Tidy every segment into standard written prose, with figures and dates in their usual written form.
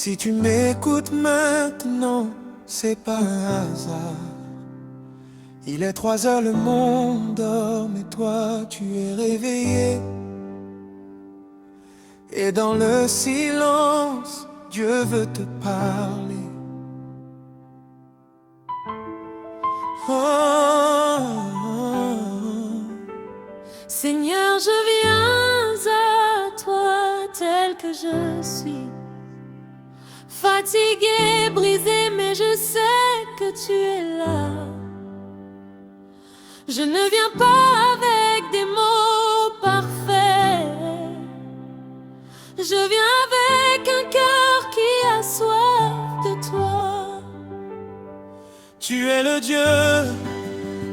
Si tu m'écoutes maintenant, c'est pas un hasard. Il est 3 heures, le monde dort, mais toi tu es réveillé. Et dans le silence, Dieu veut te parler. Seigneur, je viens à toi tel que je suis, fatigué, brisé, mais je sais que tu es là. Je ne viens pas avec des mots parfaits, je viens avec un cœur qui a soif de toi. Tu es le Dieu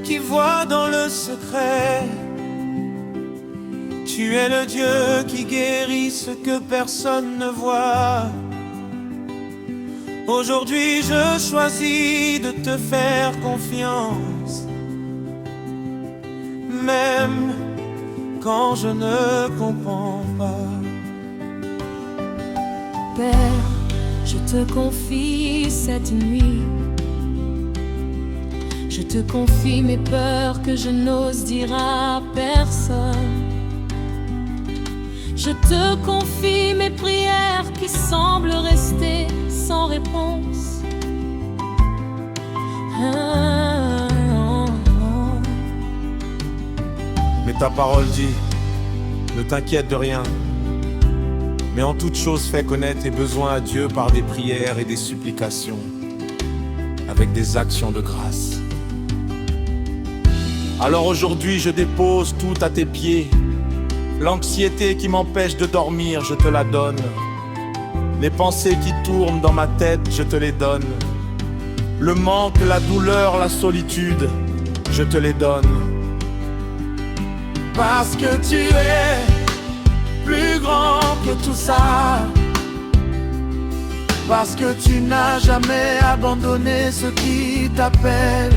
qui voit dans le secret. Tu es le Dieu qui guérit ce que personne ne voit. Aujourd'hui je choisis de te faire confiance, même quand je ne comprends pas. Père, je te confie cette nuit, je te confie mes peurs que je n'ose dire à personne. Je te confie mes prières qui semblent rester sans réponse. Mais ta parole dit, ne t'inquiète de rien, mais en toute chose fais connaître tes besoins à Dieu par des prières et des supplications, avec des actions de grâce. Alors aujourd'hui je dépose tout à tes pieds. L'anxiété qui m'empêche de dormir, je te la donne. Les pensées qui tournent dans ma tête, je te les donne. Le manque, la douleur, la solitude, je te les donne. Parce que tu es plus grand que tout ça. Parce que tu n'as jamais abandonné ceux qui t'appellent.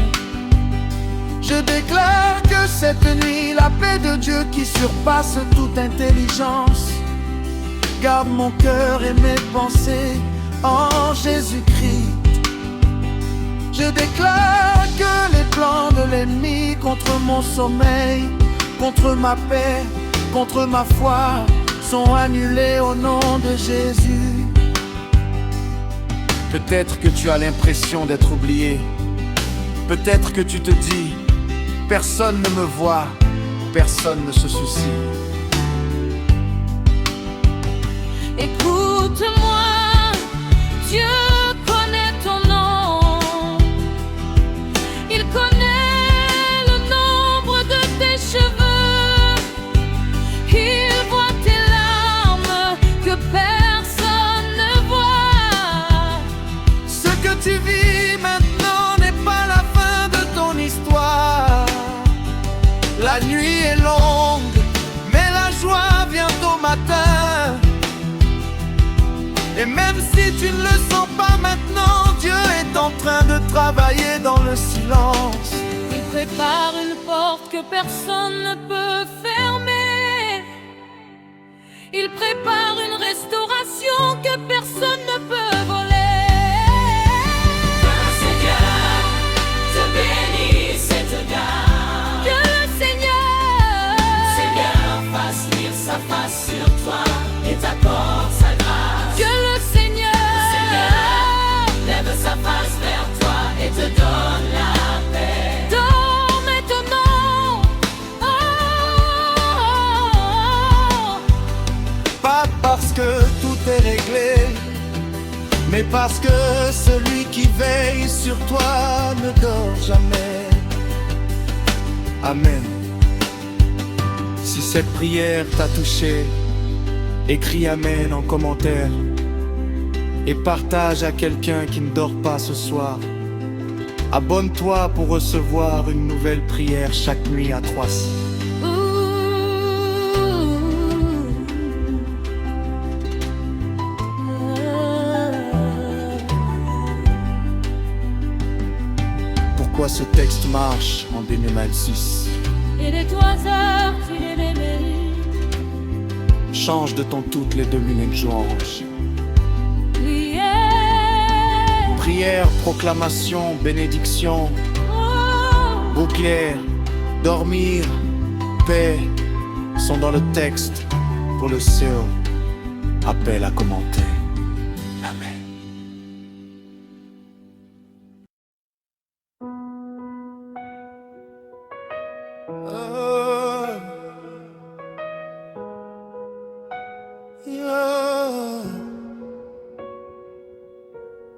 Je déclare que cette nuit, la paix de Dieu qui surpasse toute intelligence garde mon cœur et mes pensées en Jésus-Christ. Je déclare que les plans de l'ennemi contre mon sommeil, contre ma paix, contre ma foi sont annulés au nom de Jésus. Peut-être que tu as l'impression d'être oublié. Peut-être que tu te dis, personne ne me voit, personne ne se soucie. Écoute-moi, Dieu connaît ton nom. Il connaît le nombre de tes cheveux. Il voit tes larmes que personne ne voit. Ce que tu vis maintenant n'est pas la fin de ton histoire. La nuit est longue, mais la joie vient au matin. Et même si tu ne le sens pas maintenant, Dieu est en train de travailler dans le silence. Il prépare une porte que personne ne peut fermer. Il prépare une restauration que personne ne peut voler. Seigneur, te bénisse et te garde. Que le Seigneur Fasse luire sa face sur toi et t'accorde sa grâce. Que le Seigneur Lève sa face vers toi et te donne la paix. dors maintenant. Pas parce que tout est réglé, mais parce que celui qui veille sur toi ne dort jamais. Amen. Si cette prière t'a touché, écris Amen en commentaire et partage à quelqu'un qui ne dort pas ce soir. Abonne-toi pour recevoir une nouvelle prière chaque nuit à 3. Pourquoi ce texte marche en 2026? Il est 3 heures, tu es réveillé. Change de ton toutes les 2 minutes, louange. Prière. Prière, proclamation, bénédiction, bouclier, dormir, paix sont dans le texte pour le CEO. Appel à commenter. Amen.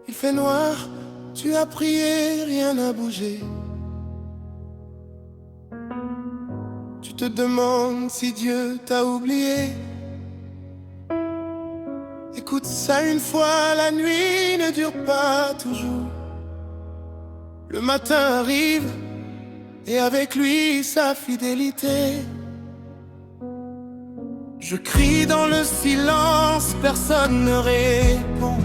Il fait noir, tu as prié, rien n'a bougé. Tu te demandes si Dieu t'a oublié. Écoute ça une fois, la nuit ne dure pas toujours. Le matin arrive et avec lui sa fidélité. Je crie dans le silence, personne ne répond.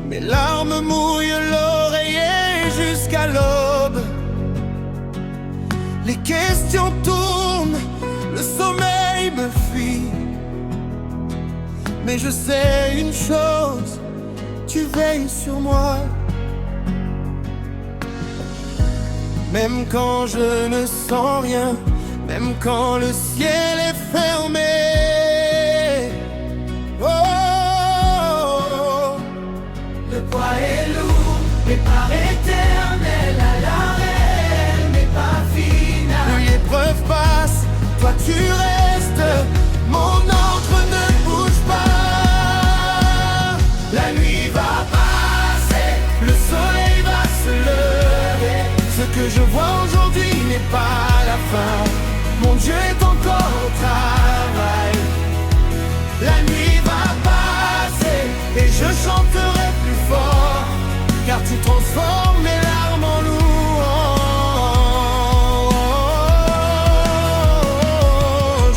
Mes larmes mouillent l'oreiller jusqu'à l'aube. Les questions tournent, le sommeil me fuit. Mais je sais une chose, tu veilles sur moi. Même quand je ne sens rien, même quand le ciel est fermé. Oh, oh, oh. Le poids est lourd, mais par éternel à l'arrêt, mais pas final. Plus l'épreuve passe, toi tu restes, mon encre ne bouge pas. La nuit va passer, le soleil va se lever. Ce que je vois aujourd'hui n'est pas la fin. Mon Dieu est encore au travail. La nuit va passer Et je chanterai plus fort, car tu transformes mes larmes en louange.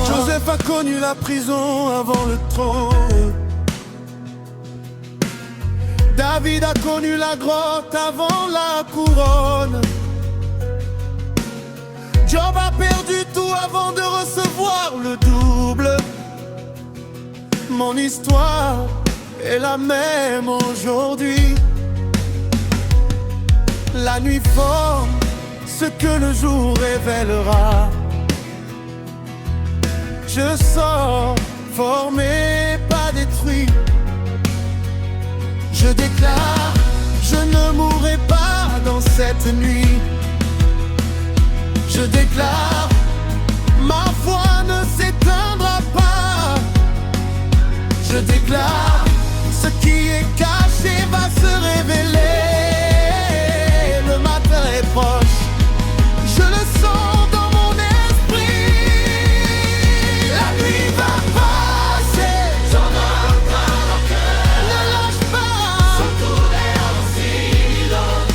Joseph a connu la prison avant le trône. David a connu la grotte avant la couronne. Job a perdu tout avant de recevoir le double. Mon histoire est la même aujourd'hui. La nuit forme ce que le jour révélera. Je sors formé, pas détruit. Je déclare, je ne mourrai pas dans cette nuit. Je déclare, ma foi ne s'éteindra pas. Je déclare, ce qui est caché va se révéler. Le matin est proche, je le sens dans mon esprit. La nuit va passer, j'en ai encore mon cœur. ne lâche pas. Sans tourner en silence.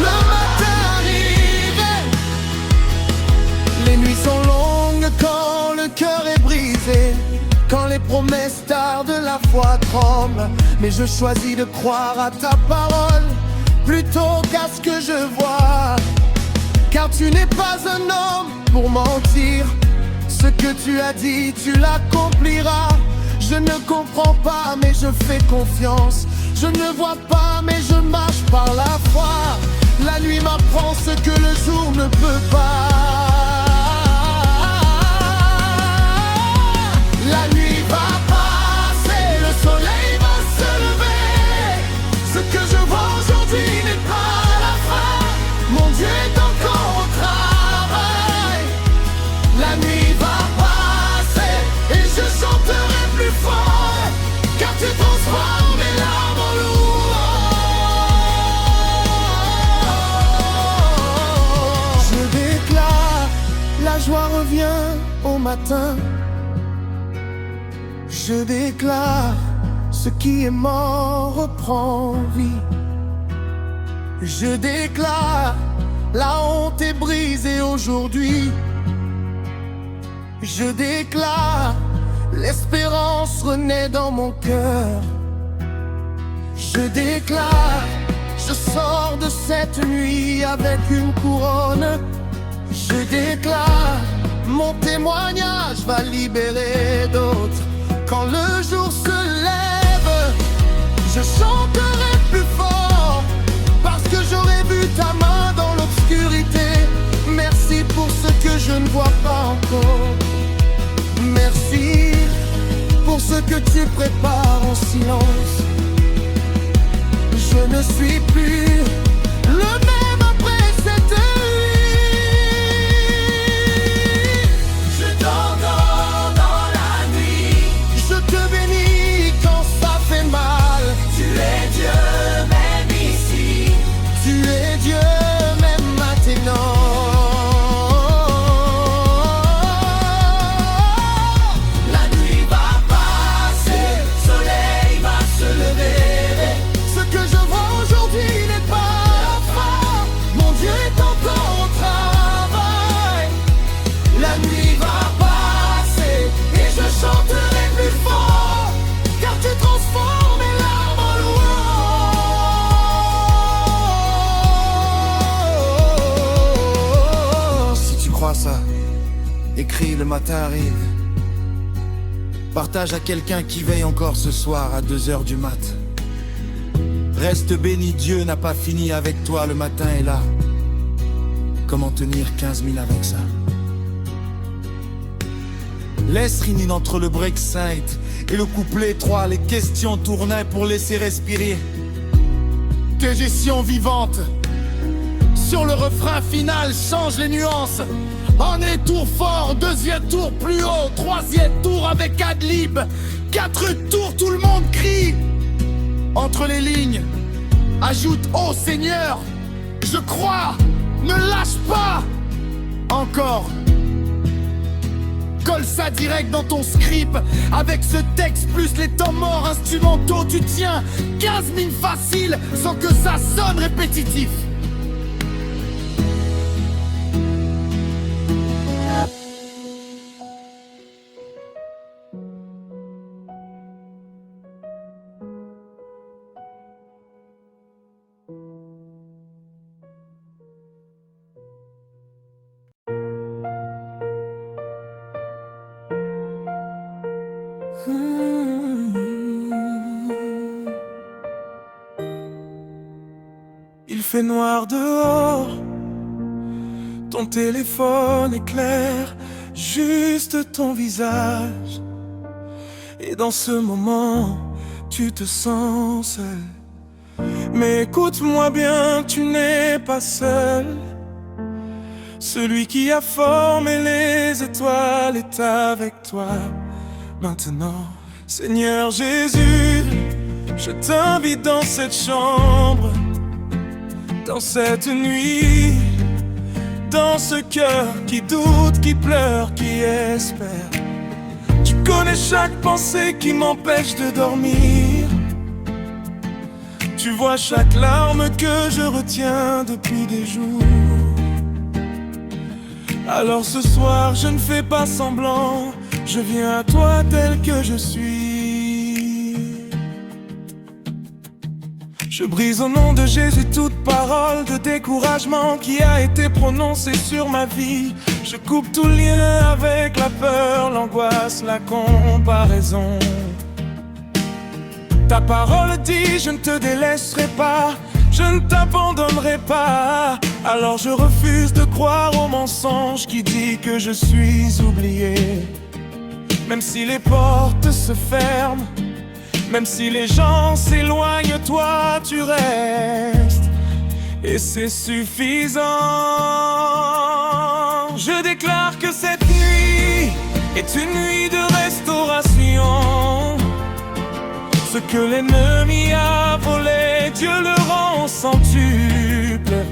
Le matin arrive. Les nuits sont longues quand le cœur est brisé, quand les promesses tardent, la foi tremble. Mais je choisis de croire à ta parole plutôt qu'à ce que je vois. Car tu n'es pas un homme pour mentir. Ce que tu as dit, tu l'accompliras. Je ne comprends pas, mais je fais confiance. Je ne vois pas, mais je marche par la foi. La nuit m'apprend ce que le jour ne peut pas. La nuit va passer, le soleil va se lever. Ce que je vois aujourd'hui n'est pas la fin. Mon Dieu est encore au travail. La nuit va passer et je chanterai plus fort, car tu transformes mes larmes en louange. Je déclare, la joie revient au matin. Je déclare, ce qui est mort reprend vie. Je déclare, la honte est brisée aujourd'hui. Je déclare, l'espérance renaît dans mon cœur. Je déclare, je sors de cette nuit avec une couronne. Je déclare, mon témoignage va libérer d'autres. Quand le jour se lève, Je chanterai plus fort parce que j'aurai vu ta main dans l'obscurité. Merci pour ce que je ne vois pas encore. Merci pour ce que tu prépares en silence. Je ne suis plus le même après cette nuit. Je t'entends dans la nuit. Je te bénis quand ça fait mal. Tu es Dieu même ici. Tu es Dieu même maintenant. La nuit va passer, soleil va se lever. Ce que je vois aujourd'hui n'est pas la fin. Mon Dieu est encore au travail. La nuit va passer et je chanterai plus fort, Car tu transformes mes larmes en louange. Si tu crois ça, écris le matin arrive. Partage à quelqu'un qui veille encore ce soir à 2h du mat. Reste béni, Dieu n'a pas fini avec toi, le matin est là. Comment tenir 15 000 avec ça? Laisse Rinine entre le break 5 et le couplet 3. Les questions tournaient pour laisser respirer tes gestions vivantes. Sur le refrain final, change les nuances. En est tour fort, deuxième tour plus haut, troisième tour avec ad-lib, 4 tours, tout le monde crie. Entre les lignes, ajoute oh Seigneur, je crois, ne lâche pas. Encore. Colle ça direct dans ton script. Avec ce texte plus les temps morts instrumentaux, tu tiens 15 000 faciles sans que ça sonne répétitif. Il fait noir dehors, ton téléphone éclaire juste ton visage. Et dans ce moment, tu te sens seul. Mais écoute-moi bien, tu n'es pas seul. Celui qui a formé les étoiles est avec toi maintenant. Seigneur Jésus, je t'invite dans cette chambre, dans cette nuit, dans ce cœur qui doute, qui pleure, qui espère. Tu connais chaque pensée qui m'empêche de dormir. Tu vois chaque larme que je retiens depuis des jours. Alors ce soir je ne fais pas semblant, je viens à toi tel que je suis. Je brise au nom de Jésus toute parole de découragement qui a été prononcée sur ma vie. Je coupe tout lien avec la peur, l'angoisse, la comparaison. Ta parole dit, je ne te délaisserai pas, je ne t'abandonnerai pas. Alors je refuse de croire au mensonge qui dit que je suis oublié. Même si les portes se ferment, même si les gens s'éloignent, toi tu restes. Et c'est suffisant. Je déclare que cette nuit est une nuit de restauration. Ce que l'ennemi a volé, Dieu le rend centuple.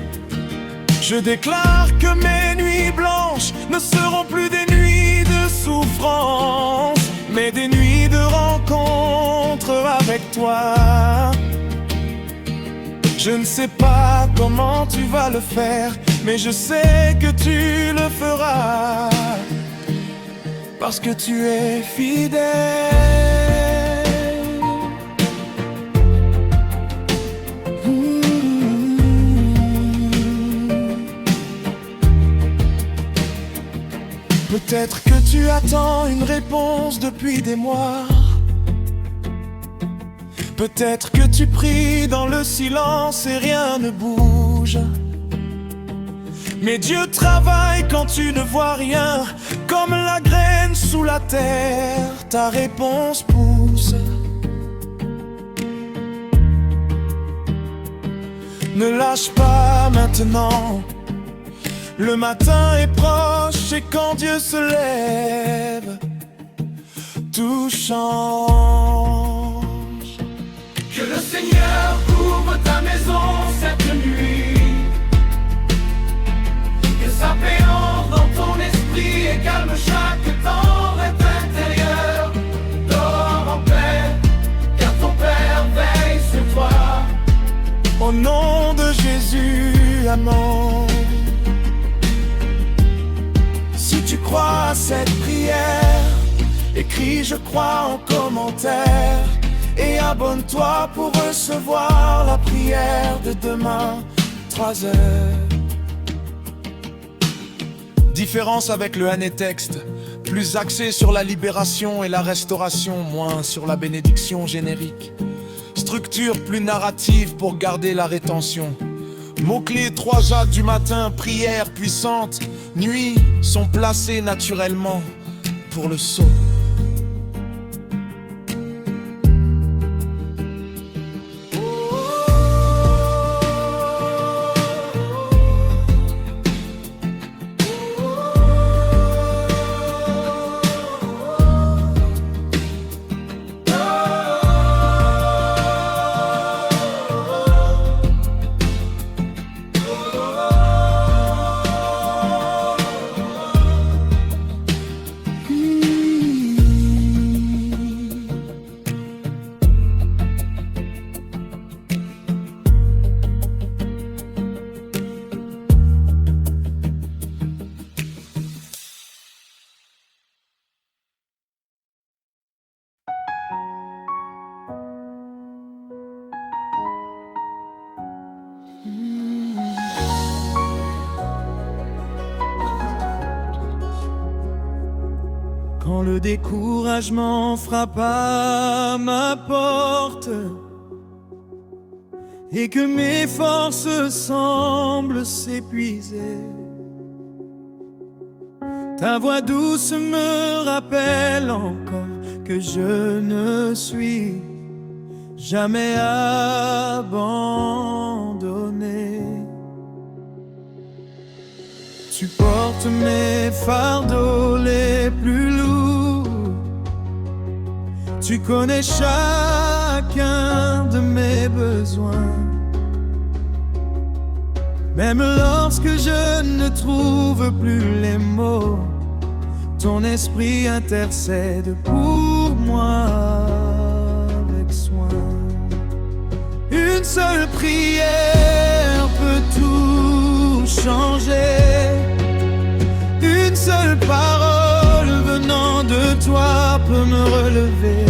Je déclare que mes nuits blanches ne seront plus des nuits de souffrance, mais des nuits de rencontre avec toi. Je ne sais pas comment tu vas le faire, mais je sais que tu le feras, parce que tu es fidèle. Peut-être que tu attends une réponse depuis des mois. Peut-être que tu pries dans le silence et rien ne bouge. Mais Dieu travaille quand tu ne vois rien. Comme la graine sous la terre, ta réponse pousse. Ne lâche pas maintenant. Le matin est proche et quand Dieu se lève, tout change. Que le Seigneur couvre ta maison cette nuit. Que sa paix entre dans ton esprit et calme chaque tempête intérieure. Dors en paix, car ton Père veille sur toi. Au nom de Jésus, amen. Si tu crois à cette prière, écris je crois en commentaire. Et abonne-toi pour recevoir la prière de demain, 3 heures. Différence avec le Hanétexte, plus axé sur la libération et la restauration, moins sur la bénédiction générique. Structure plus narrative pour garder la rétention. Mots-clés 3 jades du matin, prière puissante, nuit sont placés naturellement pour le saut. Quand le découragement frappe à ma porte et que mes forces semblent s'épuiser, ta voix douce me rappelle encore que je ne suis jamais abandonné. Tu portes mes fardeaux les plus lourds. Tu connais chacun de mes besoins. Même lorsque je ne trouve plus les mots, ton esprit intercède pour moi avec soin. Une seule prière peut tout changer. Une seule parole venant de toi peut me relever.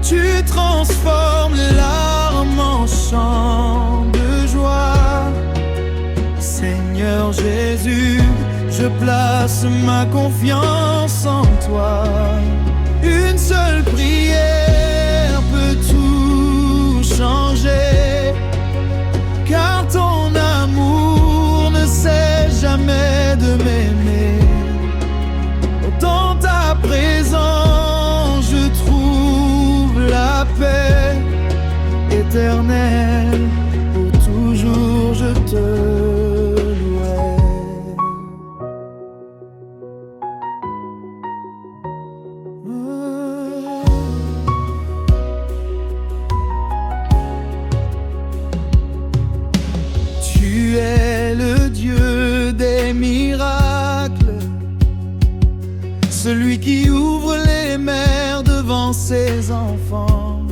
Tu transformes les larmes en chants de joie. Seigneur Jésus, je place ma confiance en toi. Une seule prière peut tout changer, car ton amour ne cesse jamais de m'aimer. Dans ta présence je trouve la paix éternelle. Pour toujours je te louerai. Tu es le Dieu des miracles, celui qui ouvre les mers devant ses enfants.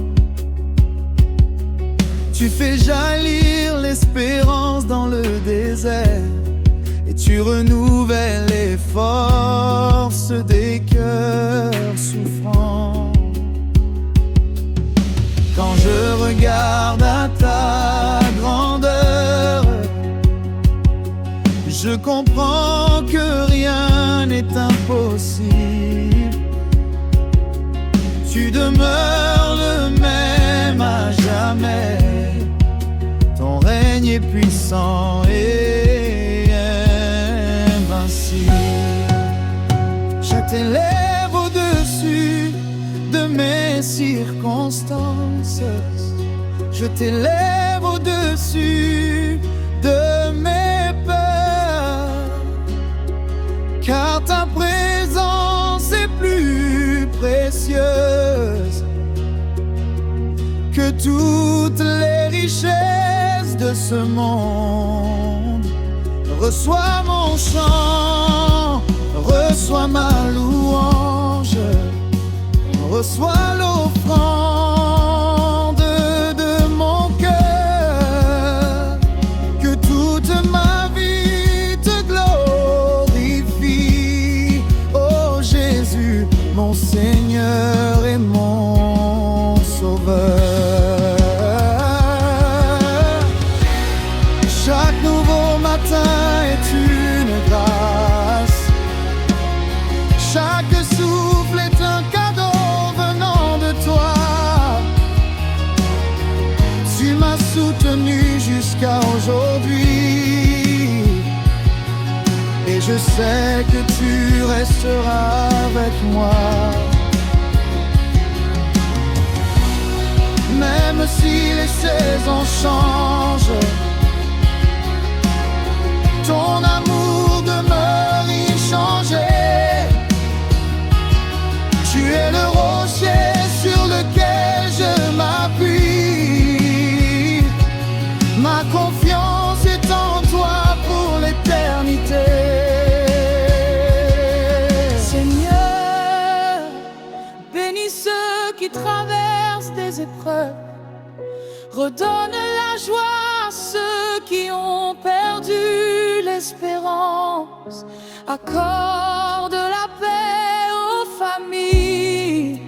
Tu fais jaillir l'espérance dans le désert, et tu renouvelles les forces des cœurs souffrants. Quand je regarde à ta grandeur, je comprends que rien n'est impossible. Tu demeures le même est puissant et invincible. Je t'élève au-dessus de mes circonstances. Je t'élève au-dessus de mes peurs, car ta présence est plus précieuse que toutes les richesses de ce monde. Reçois mon chant, reçois ma louange, reçois l'offrande de mon cœur. Que toute ma vie te glorifie, ô Jésus, mon Seigneur et mon Sauveur. Chaque nouveau matin est une grâce, chaque souffle est un cadeau venant de toi. Tu m'as soutenu jusqu'à aujourd'hui, et je sais que tu resteras avec moi. Même si les saisons changent, ton amour demeure inchangé. Tu es le rocher sur lequel je m'appuie. Ma confiance est en toi pour l'éternité. Seigneur, bénis ceux qui traversent des épreuves. Redonne la joie à ceux qui ont perdu l'espérance. Accorde la paix aux familles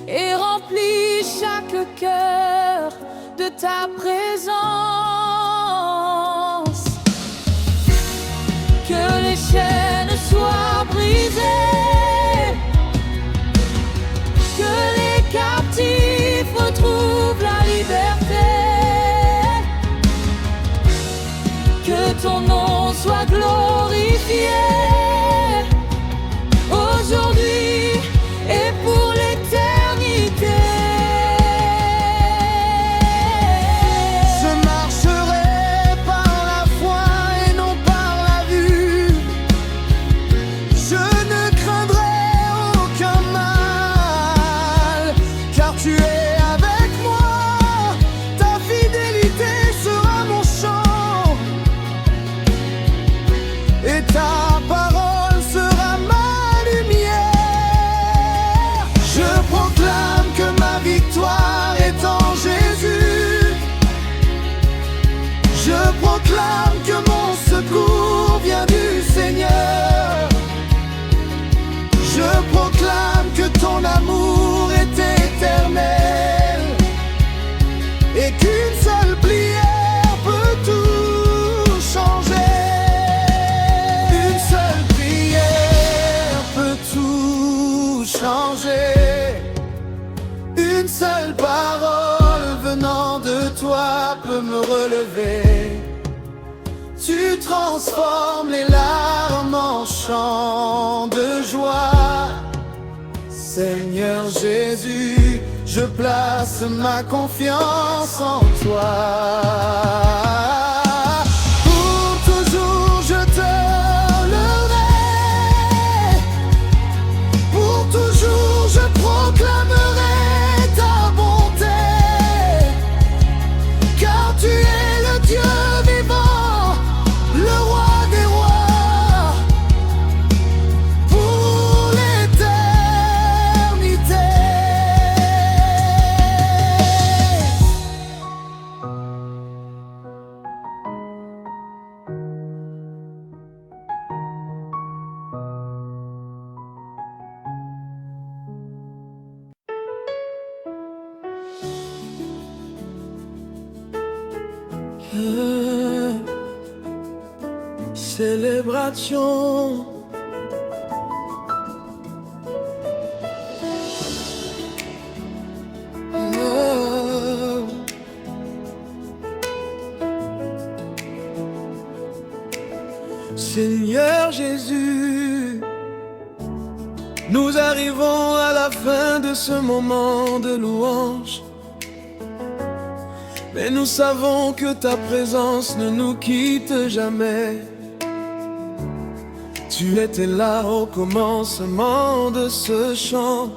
et remplis chaque cœur de ta présence. Que les chaînes soient brisées, que les captifs retrouvent la liberté, que ton nom soit glorifié aujourd'hui et pour l'éternité. Je marcherai par la foi et non par la vue. Je ne craindrai aucun mal, car tu es avec moi. Ta fidélité sera mon chant, et ta parole sera ma lumière. Je proclame que ma victoire est en Jésus. Je proclame que mon secours vient du Seigneur. Je proclame que ton amour est éternel, et qu'une seule prière peut tout changer. Une seule prière peut tout changer. Une seule parole venant de toi peut me relever. Tu transformes les larmes en chants de joie. Seigneur Jésus, je place ma confiance en toi. Pour toujours je te louerai, pour toujours je proclamerai ta bonté, car tu es le Dieu vivant, le roi des rois, pour l'éternité. Célébration. Seigneur Jésus, nous arrivons à la fin de ce moment de louange. Mais nous savons que ta présence ne nous quitte jamais. Tu étais là au commencement de ce chant.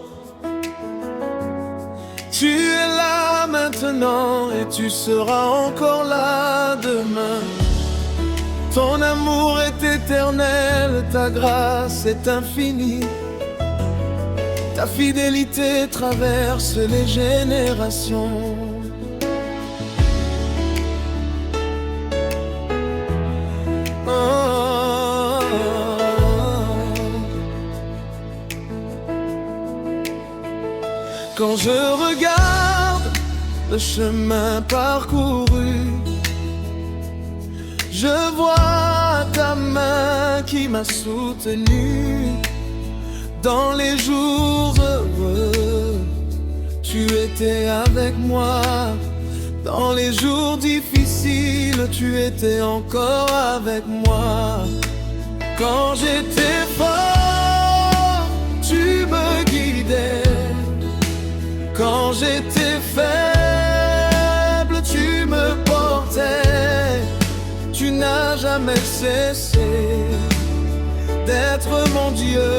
Tu es là maintenant et tu seras encore là demain. Ton amour est éternel, ta grâce est infinie. Ta fidélité traverse les générations. Quand je regarde le chemin parcouru, je vois ta main qui m'a soutenu. Dans les jours heureux, tu étais avec moi. Dans les jours difficiles, tu étais encore avec moi. Quand j'étais fort, tu me guidais. Quand j'étais faible, tu me portais. Tu n'as jamais cessé d'être mon Dieu.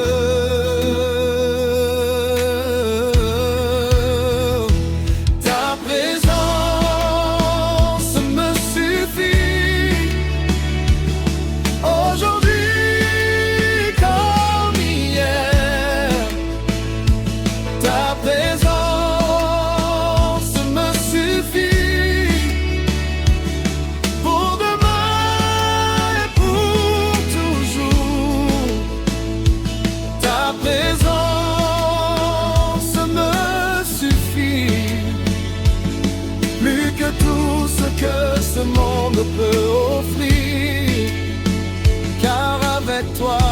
Ta présence me suffit. Aujourd'hui comme hier, ta présence me suffit. Pour demain et pour toujours, ta présence me suffit. Plus que tout ce que ce monde peut offrir. Car avec toi,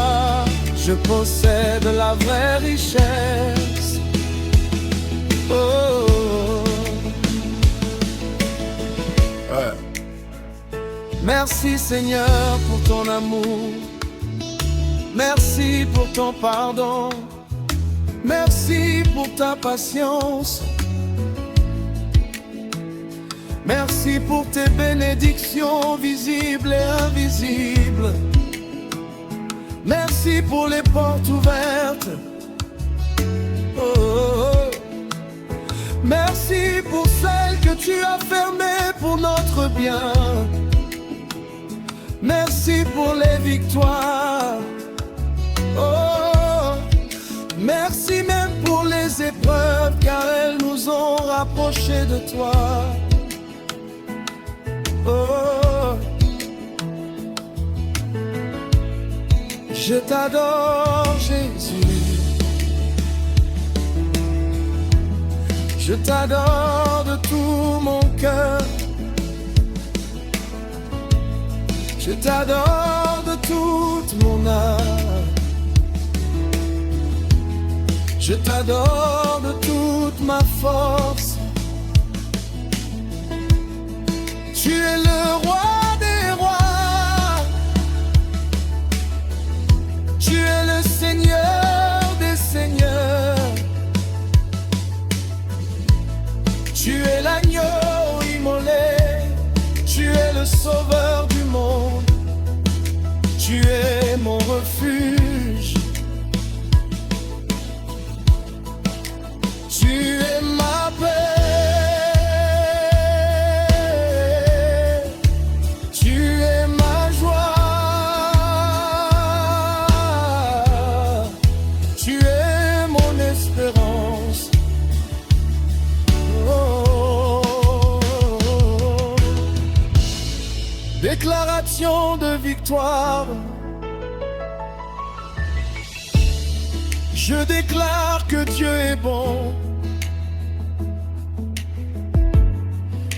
je possède la vraie richesse. Oh. Ouais. Merci Seigneur pour ton amour. Merci pour ton pardon. Merci pour ta patience. Merci pour tes bénédictions visibles et invisibles. Merci pour les portes ouvertes. Oh, oh, oh. Merci pour celles que tu as fermées pour notre bien. Merci pour les victoires. Oh, merci même pour les épreuves, car elles nous ont rapprochés de toi. Oh, je t'adore Jésus. Je t'adore de tout mon cœur. Je t'adore de toute mon âme. Je t'adore de toute ma force. Tu es le roi des rois. Tu es le Seigneur des seigneurs. Tu es l'agneau immolé. Tu es le sauveur du monde. Tu es mon refuge. Tu es ma paix. Tu es ma joie. Tu es mon espérance. Déclaration de victoire. Je déclare que Dieu est bon.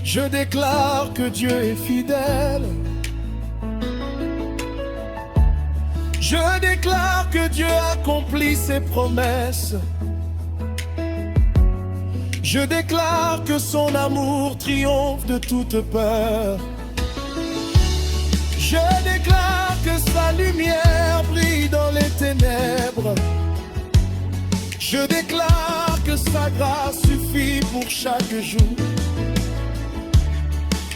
Je déclare que Dieu est fidèle. Je déclare que Dieu accomplit ses promesses. Je déclare que son amour triomphe de toute peur. Je déclare que sa lumière brille dans les ténèbres. Je déclare que sa grâce suffit pour chaque jour.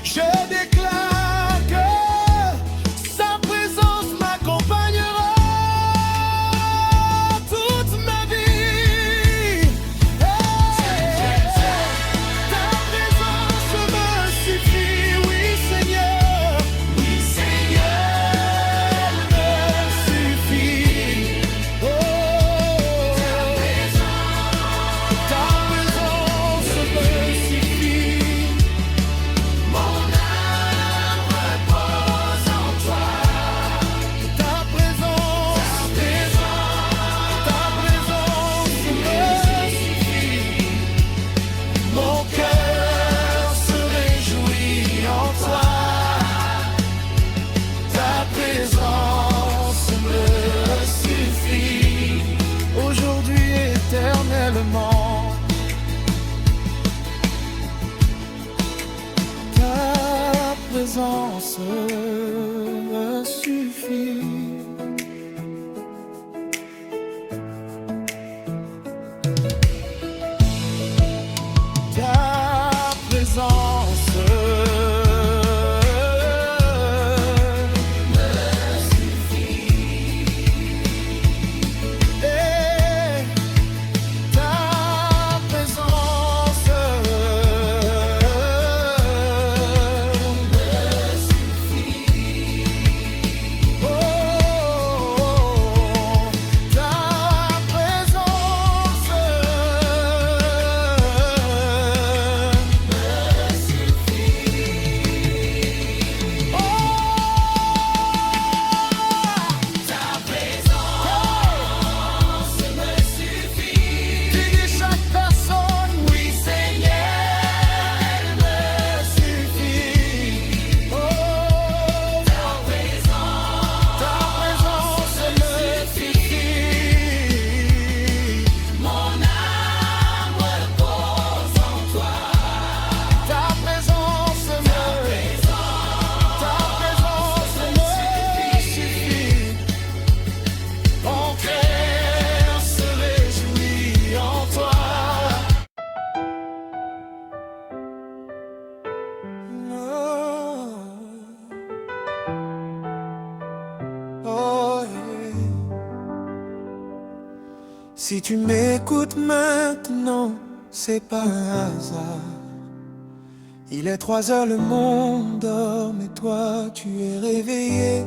Je déclare que sa présence m'accompagnera toute ma vie. Ta présence me suffit, oui Seigneur. Oui Seigneur, me suffit. Ta présence me suffit. Mon âme repose en toi. Ta présence me suffit. Mon cœur se réjouit en toi. Ta présence me suffit. Aujourd'hui, éternellement. Ta présence me suffit. Ta présence me suffit. Et ta présence me suffit. Oh, ta présence me suffit. Oh, ta présence me suffit. Tu dis chaque personne, oui Seigneur, elle me suffit. Oh, ta présence me suffit. Mon âme repose en toi. Ta présence me suffit. Mon cœur se réjouit en toi. Oh, yeah. Si tu m'écoutes maintenant, c'est pas un hasard. Il est 3 heures, le monde dort, mais toi tu es réveillé.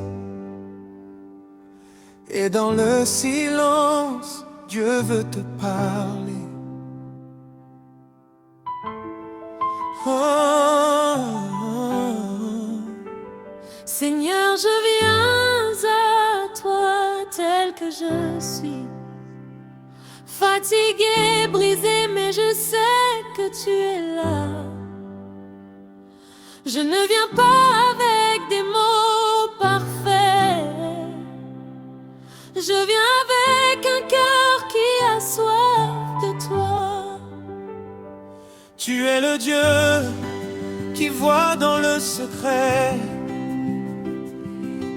Et dans le silence, Dieu veut te parler. Oh, Seigneur, je viens à toi tel que je suis. Fatigué, brisé, mais je sais que tu es là. Je ne viens pas avec des mots parfaits. Je viens avec un cœur qui a soif de toi. Tu es le Dieu qui voit dans le secret.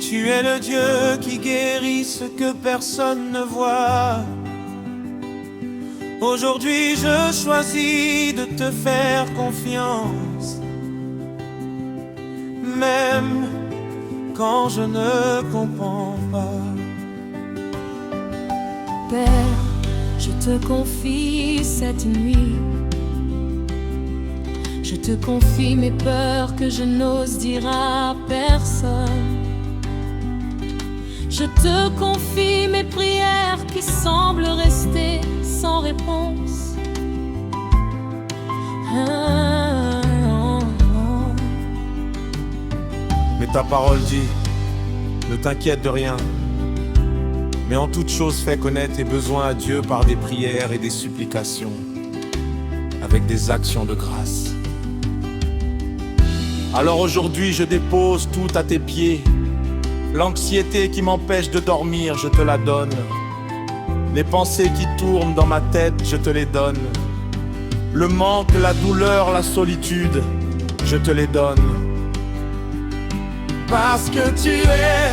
Tu es le Dieu qui guérit ce que personne ne voit. Aujourd'hui, je choisis de te faire confiance, même quand je ne comprends pas. Père, je te confie cette nuit. Je te confie mes peurs que je n'ose dire à personne. Je te confie mes prières qui semblent rester sans réponse. Mais ta parole dit, ne t'inquiète de rien, mais en toute chose fais connaître tes besoins à Dieu par des prières et des supplications, avec des actions de grâce. Alors aujourd'hui, je dépose tout à tes pieds. L'anxiété qui m'empêche de dormir, je te la donne. Les pensées qui tournent dans ma tête, je te les donne. Le manque, la douleur, la solitude, je te les donne. Parce que tu es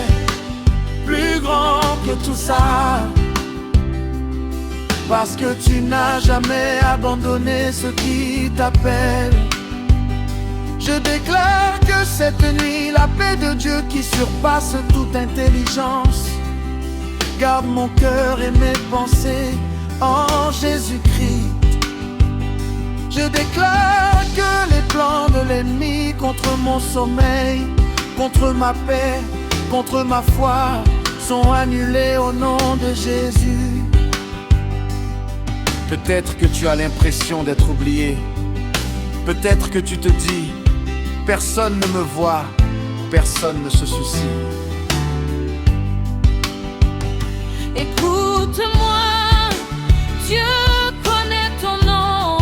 plus grand que tout ça. Parce que tu n'as jamais abandonné ceux qui t'appellent. Je déclare que cette nuit, la paix de Dieu qui surpasse toute intelligence garde mon cœur et mes pensées en Jésus-Christ. Je déclare que les plans de l'ennemi contre mon sommeil, contre ma paix, contre ma foi sont annulés au nom de Jésus. Peut-être que tu as l'impression d'être oublié. Peut-être que tu te dis, personne ne me voit, personne ne se soucie. Écoute-moi, Dieu connaît ton nom.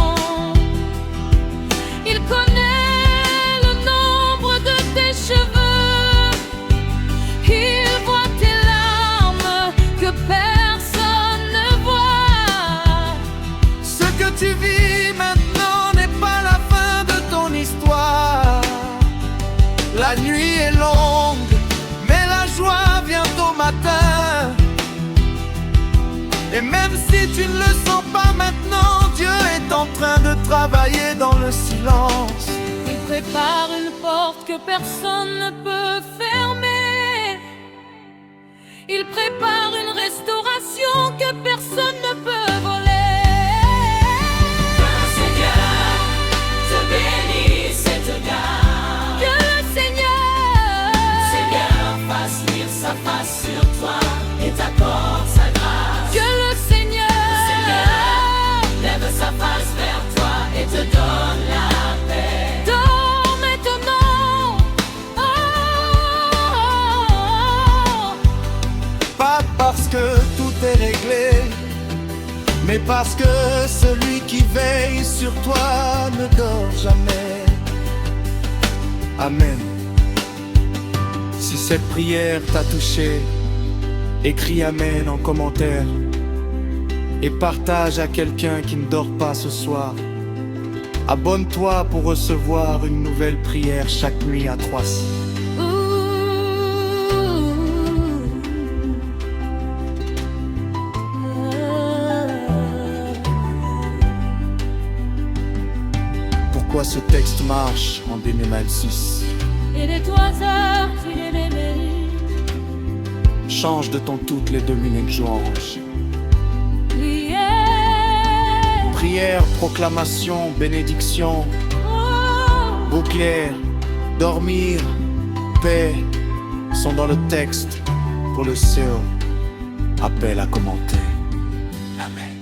Il connaît le nombre de tes cheveux. Il voit tes larmes que personne ne voit. Ce que tu vis maintenant n'est pas la fin de ton histoire. La nuit est longue, mais la joie vient au matin. Et même si tu ne le sens pas maintenant, Dieu est en train de travailler dans le silence. Il prépare une porte que personne ne peut fermer. Il prépare une restauration que personne ne peut voler. Que le Seigneur te bénisse et te garde. Que le Seigneur fasse luire sa face sur toi et t'accorde sa grâce. Que le Seigneur Lève sa face vers toi et te donne la paix. dors maintenant. Pas parce que tout est réglé, mais parce que celui qui veille sur toi ne dort jamais. Amen. Si cette prière t'a touché, écris Amen en commentaire et partage à quelqu'un qui ne dort pas ce soir. Abonne-toi pour recevoir une nouvelle prière chaque nuit à 3. Pourquoi ce texte marche en déménage 6? Et les toiseurs, il les mérite. Change de ton toutes les 2 minutes louange. Prière, proclamation, bénédiction, bouclière, dormir, paix sont dans le texte pour le CEO. Appel à commenter. Amen.